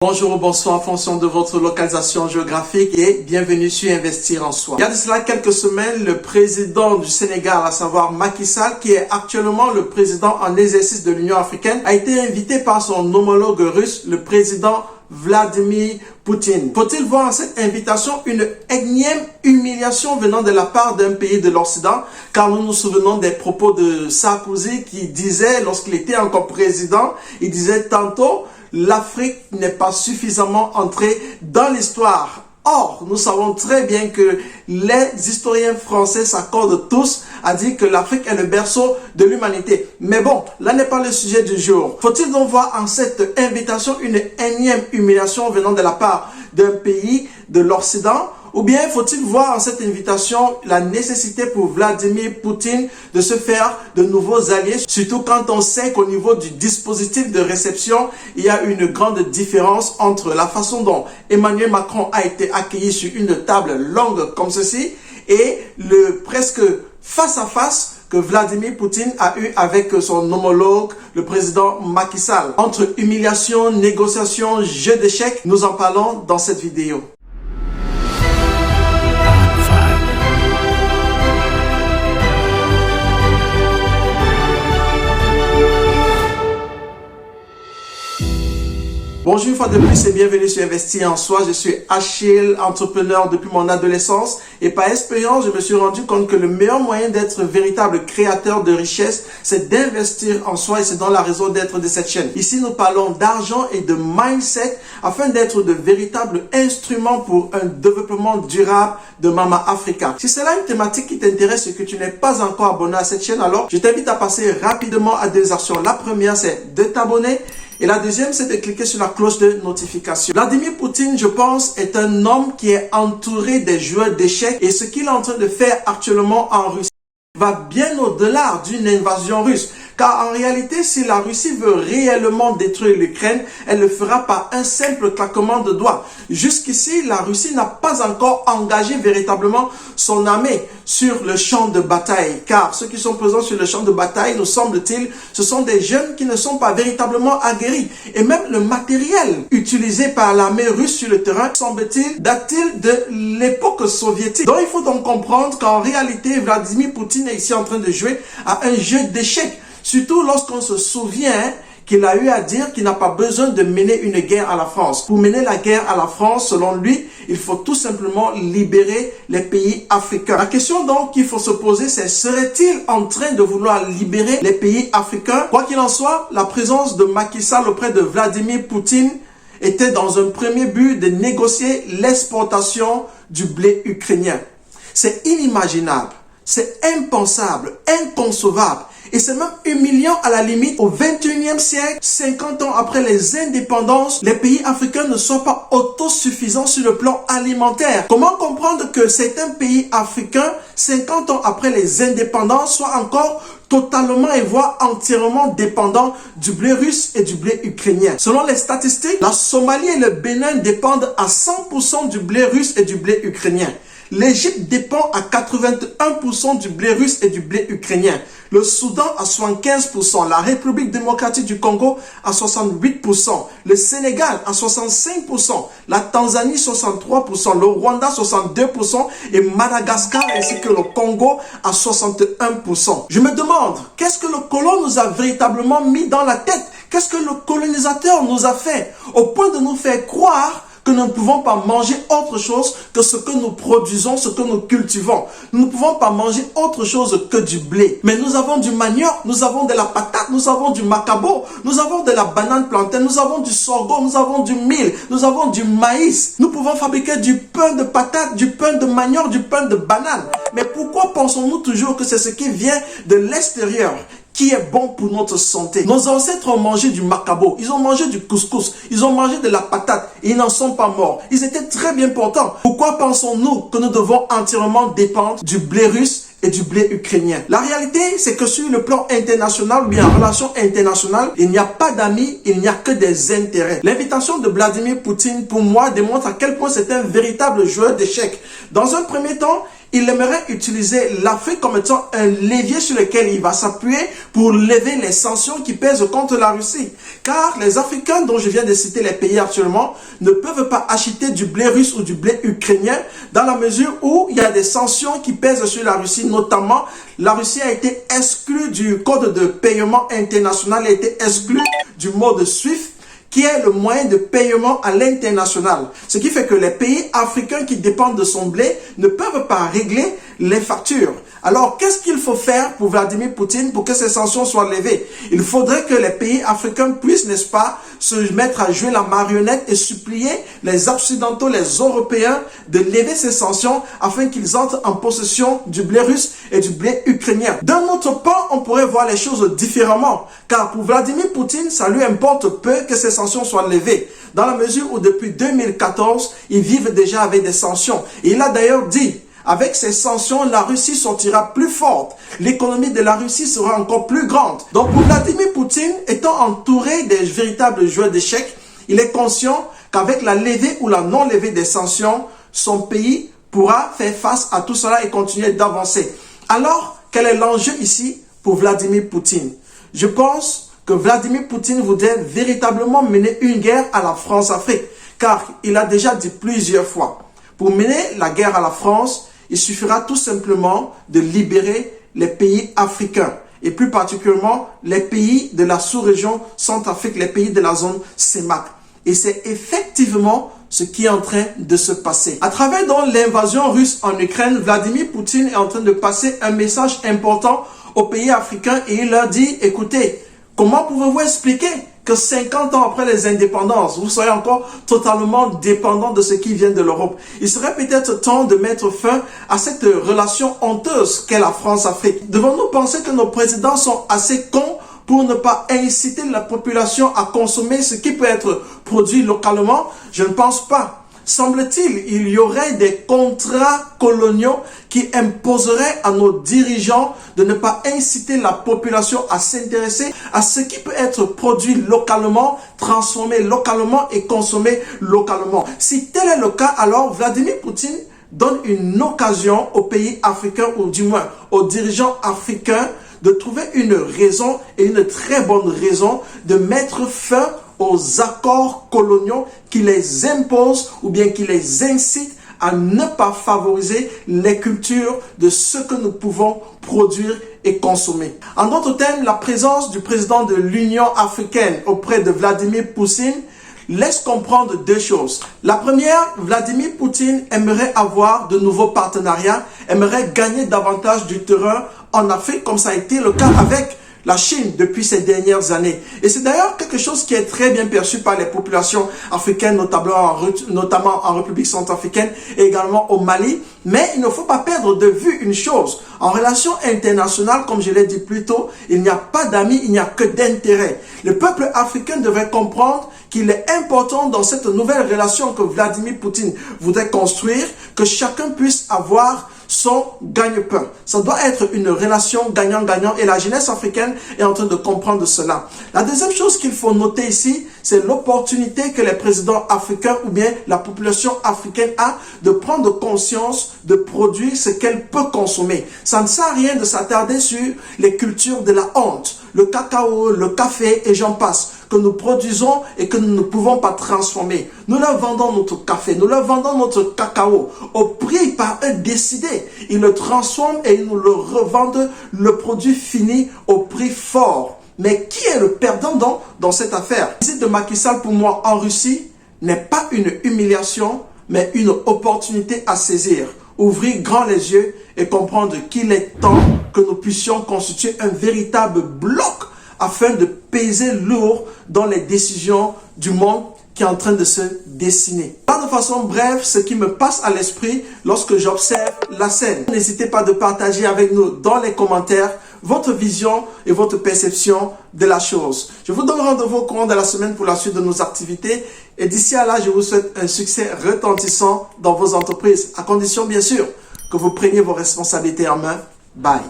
Bonjour ou bonsoir en fonction de votre localisation géographique et bienvenue sur Investir en Soi. Il y a de cela quelques semaines, le président du Sénégal, à savoir Macky Sall, qui est actuellement le président en exercice de l'Union africaine, a été invité par son homologue russe, le président Vladimir Poutine. Faut-il voir en cette invitation une énième humiliation venant de la part d'un pays de l'Occident? Car nous nous souvenons des propos de Sarkozy qui disait, lorsqu'il était encore président, il disait tantôt: l'Afrique n'est pas suffisamment entrée dans l'histoire. Or, nous savons très bien que les historiens français s'accordent tous à dire que l'Afrique est le berceau de l'humanité. Mais bon, là n'est pas le sujet du jour. Faut-il donc voir en cette invitation une énième humiliation venant de la part d'un pays de l'Occident? Ou bien faut-il voir en cette invitation la nécessité pour Vladimir Poutine de se faire de nouveaux alliés, surtout quand on sait qu'au niveau du dispositif de réception, il y a une grande différence entre la façon dont Emmanuel Macron a été accueilli sur une table longue comme ceci et le presque face-à-face que Vladimir Poutine a eu avec son homologue, le président Macky Sall. Entre humiliation, négociation, jeu d'échecs, nous en parlons dans cette vidéo. Bonjour une fois de plus et bienvenue sur Investir en Soi. Je suis Achille, entrepreneur depuis mon adolescence et par expérience, je me suis rendu compte que le meilleur moyen d'être véritable créateur de richesse, c'est d'investir en soi et c'est dans la raison d'être de cette chaîne. Ici, nous parlons d'argent et de mindset afin d'être de véritables instruments pour un développement durable de Mama Africa. Si c'est là une thématique qui t'intéresse et que tu n'es pas encore abonné à cette chaîne, alors je t'invite à passer rapidement à deux actions. La première, c'est de t'abonner. Et la deuxième, c'est de cliquer sur la cloche de notification. Vladimir Poutine, je pense, est un homme qui est entouré des joueurs d'échecs. Et ce qu'il est en train de faire actuellement en Russie va bien au-delà d'une invasion russe. Car en réalité, si la Russie veut réellement détruire l'Ukraine, elle le fera par un simple claquement de doigts. Jusqu'ici, la Russie n'a pas encore engagé véritablement son armée sur le champ de bataille. Car ceux qui sont présents sur le champ de bataille, nous semble-t-il, ce sont des jeunes qui ne sont pas véritablement aguerris. Et même le matériel utilisé par l'armée russe sur le terrain, semble-t-il, date-t-il de l'époque soviétique. Donc il faut donc comprendre qu'en réalité, Vladimir Poutine est ici en train de jouer à un jeu d'échecs. Surtout lorsqu'on se souvient qu'il a eu à dire qu'il n'a pas besoin de mener une guerre à la France. Pour mener la guerre à la France, selon lui, il faut tout simplement libérer les pays africains. La question donc qu'il faut se poser, c'est: serait-il en train de vouloir libérer les pays africains? Quoi qu'il en soit, la présence de Macky Sall auprès de Vladimir Poutine était dans un premier but de négocier l'exportation du blé ukrainien. C'est inimaginable, c'est impensable, inconcevable. Et c'est même humiliant à la limite. Au 21e siècle, 50 ans après les indépendances, les pays africains ne sont pas autosuffisants sur le plan alimentaire. Comment comprendre que certains pays africains, 50 ans après les indépendances, soient encore totalement et voire entièrement dépendants du blé russe et du blé ukrainien? Selon les statistiques, la Somalie et le Bénin dépendent à 100% du blé russe et du blé ukrainien. L'Égypte dépend à 81% du blé russe et du blé ukrainien. Le Soudan à 75%. La République démocratique du Congo à 68%. Le Sénégal à 65%. La Tanzanie 63%. Le Rwanda 62%. Et Madagascar ainsi que le Congo à 61%. Je me demande, qu'est-ce que le colon nous a véritablement mis dans la tête? Qu'est-ce que le colonisateur nous a fait au point de nous faire croire que nous ne pouvons pas manger autre chose que ce que nous produisons, ce que nous cultivons. Nous ne pouvons pas manger autre chose que du blé. Mais nous avons du manioc, nous avons de la patate, nous avons du macabo, nous avons de la banane plantain, nous avons du sorgho, nous avons du mil, nous avons du maïs. Nous pouvons fabriquer du pain de patate, du pain de manioc, du pain de banane. Mais pourquoi pensons-nous toujours que c'est ce qui vient de l'extérieur qui est bon pour notre santé? Nos ancêtres ont mangé du macabo, ils ont mangé du couscous, ils ont mangé de la patate et ils n'en sont pas morts. Ils étaient très bien portants. Pourquoi pensons-nous que nous devons entièrement dépendre du blé russe et du blé ukrainien? La réalité, c'est que sur le plan international ou bien en relation internationale, il n'y a pas d'amis, il n'y a que des intérêts. L'invitation de Vladimir Poutine, pour moi, démontre à quel point c'est un véritable joueur d'échecs. Dans un premier temps, Il aimerait utiliser l'Afrique comme étant un levier sur lequel il va s'appuyer pour lever les sanctions qui pèsent contre la Russie. Car les Africains dont je viens de citer les pays actuellement ne peuvent pas acheter du blé russe ou du blé ukrainien dans la mesure où il y a des sanctions qui pèsent sur la Russie. Notamment, la Russie a été exclue du code de paiement international, a été exclue du mode SWIFT, qui est le moyen de paiement à l'international. Ce qui fait que les pays africains qui dépendent de son blé ne peuvent pas régler les factures. Alors, qu'est-ce qu'il faut faire pour Vladimir Poutine pour que ces sanctions soient levées? Il faudrait que les pays africains puissent, n'est-ce pas, se mettre à jouer la marionnette et supplier les Occidentaux, les Européens de lever ces sanctions afin qu'ils entrent en possession du blé russe et du blé ukrainien. D'un autre pan, on pourrait voir les choses différemment, car pour Vladimir Poutine, ça lui importe peu que ces sanctions soient levées, dans la mesure où depuis 2014, ils vivent déjà avec des sanctions. Et il a d'ailleurs dit, avec ces sanctions, la Russie sortira plus forte. L'économie de la Russie sera encore plus grande. Donc pour Vladimir Poutine, étant entouré des véritables joueurs d'échecs, il est conscient qu'avec la levée ou la non-levée des sanctions, son pays pourra faire face à tout cela et continuer d'avancer. Alors, quel est l'enjeu ici pour Vladimir Poutine? Je pense que Vladimir Poutine voudrait véritablement mener une guerre à la France-Afrique, car il a déjà dit plusieurs fois, pour mener la guerre à la France, il suffira tout simplement de libérer les pays africains et plus particulièrement les pays de la sous-région Centrafrique, les pays de la zone CEMAC. Et c'est effectivement ce qui est en train de se passer. À travers donc l'invasion russe en Ukraine, Vladimir Poutine est en train de passer un message important aux pays africains et il leur dit, écoutez, comment pouvez-vous expliquer que 50 ans après les indépendances, vous soyez encore totalement dépendant de ce qui vient de l'Europe? Il serait peut-être temps de mettre fin à cette relation honteuse qu'est la France-Afrique. Devons-nous penser que nos présidents sont assez cons pour ne pas inciter la population à consommer ce qui peut être produit localement? Je ne pense pas. Semble-t-il, il y aurait des contrats coloniaux qui imposeraient à nos dirigeants de ne pas inciter la population à s'intéresser à ce qui peut être produit localement, transformé localement et consommé localement. Si tel est le cas, alors Vladimir Poutine donne une occasion aux pays africains, ou du moins aux dirigeants africains, de trouver une raison, et une très bonne raison, de mettre fin aux accords coloniaux qui les imposent ou bien qui les incitent à ne pas favoriser les cultures de ce que nous pouvons produire et consommer. En d'autres termes, la présence du président de l'Union africaine auprès de Vladimir Poutine laisse comprendre deux choses. La première, Vladimir Poutine aimerait avoir de nouveaux partenariats, aimerait gagner davantage du terrain en Afrique, comme ça a été le cas avec la Chine depuis ces dernières années. Et c'est d'ailleurs quelque chose qui est très bien perçu par les populations africaines, notamment en République centrafricaine et également au Mali. Mais il ne faut pas perdre de vue une chose. En relation internationale, comme je l'ai dit plus tôt, il n'y a pas d'amis, il n'y a que d'intérêts. Le peuple africain devrait comprendre qu'il est important dans cette nouvelle relation que Vladimir Poutine voudrait construire, que chacun puisse avoir son gagne-pain. Ça doit être une relation gagnant-gagnant et la jeunesse africaine est en train de comprendre cela. La deuxième chose qu'il faut noter ici, c'est l'opportunité que les présidents africains ou bien la population africaine a de prendre conscience de produire ce qu'elle peut consommer. Ça ne sert à rien de s'attarder sur les cultures de la honte, le cacao, le café et j'en passe, que nous produisons et que nous ne pouvons pas transformer. Nous leur vendons notre café, nous leur vendons notre cacao au prix par eux décidé. Ils le transforment et ils nous le revendent, le produit fini au prix fort. Mais qui est le perdant dans cette affaire? La visite de Macky Sall pour moi en Russie n'est pas une humiliation, mais une opportunité à saisir. Ouvrir grand les yeux et comprendre qu'il est temps que nous puissions constituer un véritable bloc afin de peser lourd dans les décisions du monde qui est en train de se dessiner. De façon brève, ce qui me passe à l'esprit lorsque j'observe la scène. N'hésitez pas de partager avec nous dans les commentaires votre vision et votre perception de la chose. Je vous donne rendez-vous au courant de la semaine pour la suite de nos activités. Et d'ici à là, je vous souhaite un succès retentissant dans vos entreprises, à condition bien sûr que vous preniez vos responsabilités en main. Bye.